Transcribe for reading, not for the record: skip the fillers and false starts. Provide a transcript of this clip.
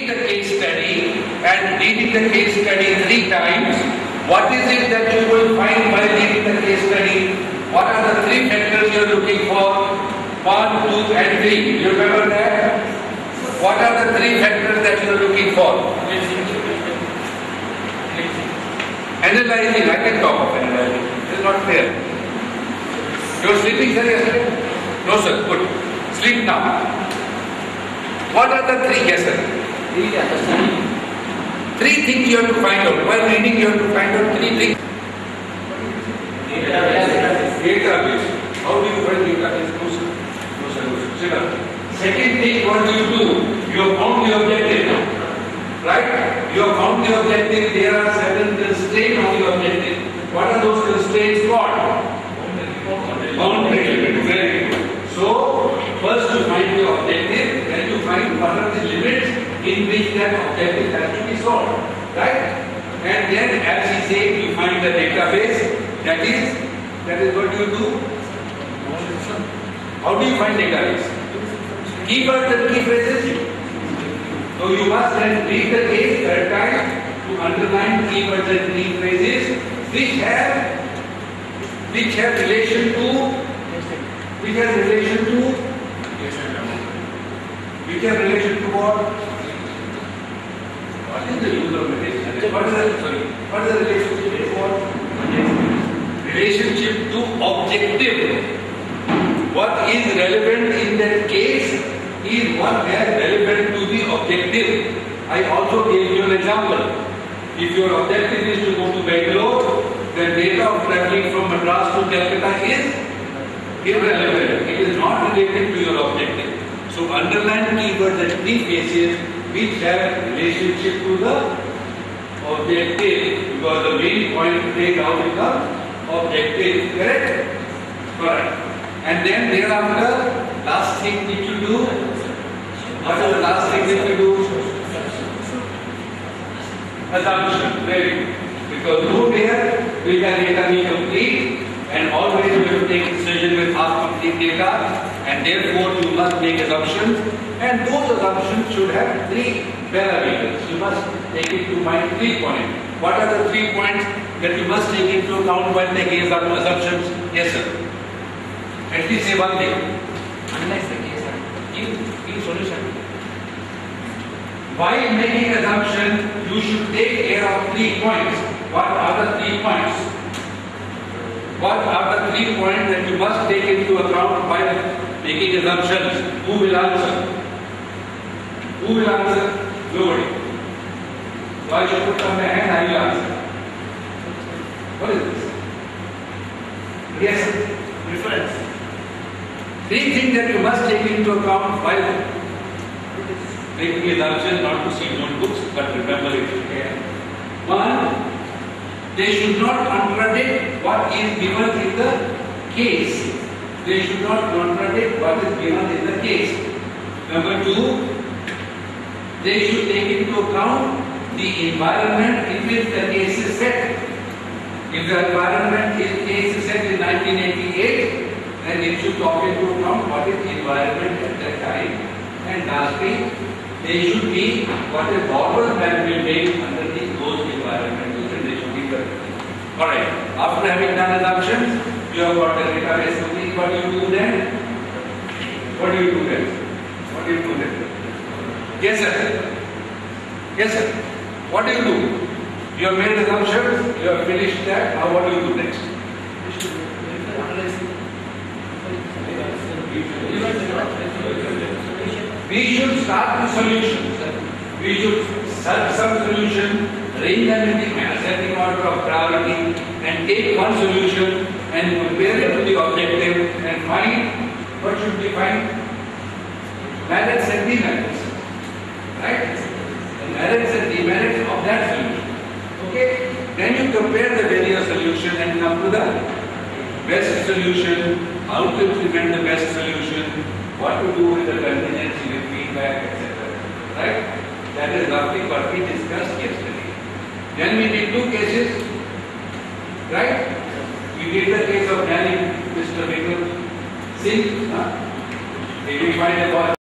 take the case study and reading the case study 3 times, what is it that you will find by reading the case study? What are the 3 factors you are looking for? 1, 2 and 3. You remember that? What are the 3 factors that you are looking for? Analyzing. I can talk of analyzing. It is not fair. You were sleeping, sir, yesterday? No, sir. Good. Sleep now. What are the 3? Yes, sir. 3 things you have to find out. While reading, you have to find out 3 things. Database. How do you find database? No, sir. No, sir. Sit up. Second thing, what do? You have found the objective. Right? You have found the objective. There are certain constraints on the objective. What are those constraints called? Boundary limit. Very good. So, first you find the objective, then you find what are the limits in which that objective has to be solved. Right? And then, as he said, you find the database. That is what you do. How do you find database? Keywords and key phrases. So you must then read the case 3rd time to underline keywords and key phrases which have relation to what? What is the use of relationship? What is the relationship for? Relationship to objective. What is relevant in that case is what is relevant to the objective. I also gave you an example. If your objective is to go to Bangalore, then data of traveling from Madras to Calcutta is irrelevant. It is not related to your objective. So underline keywords and key phrases which have relationship to the objective, because the main point to take out is the objective. Correct? Correct. And then thereafter, last thing which you do. What is the last thing that you do? Assumption. Very good. Because no there will the data be complete, and always you have to take decision with half complete data, and therefore you must make assumptions, and those assumptions should have 3 parameters. You must take into mind 3 points. What are the 3 points that you must take into account when making assumptions? Yes, sir. At least say one thing. Analyze the case and give solution. While making assumption, you should take care of 3 points. What are the 3 points? What are the 3 points that you must take into account while making assumptions? Who will answer? Who will answer? Nobody. So I should put up my hand, I will answer. What is this? Yes, sir. Reference. 3 things that you must take into account while making assumptions, not to see notebooks, but remember it. 1, they should not contradict what is given in the case. They should not contradict what is given in the case. Number 2, they should take into account the environment in which the case is set. If the environment case is set in 1988, then it should talk into account what is the environment at that time. And lastly, they should be what a model that will make under those environmental conditions. Alright, after having done assumptions, you have got the database complete. What do you do then? What do you do then? What do you do then? Yes, sir. Yes, sir. What do you do? You have made assumptions, you have finished that. Now what do you do next? We should start the solutions. We should search some solution, arrange them in the ascending order of priority, and take one solution and compare it to the objective and find what should we find? Merits and demerits. Right? The merits and demerits of that solution. Okay? Then you compare the various solutions and come to the best solution, how to implement the best solution, what to do with the contingency, with feedback, etc. Right? That is roughly what we discussed yesterday. Then we did 2 cases. Right? We did the case of Danny, Mr. Vikram Singh. Did we find a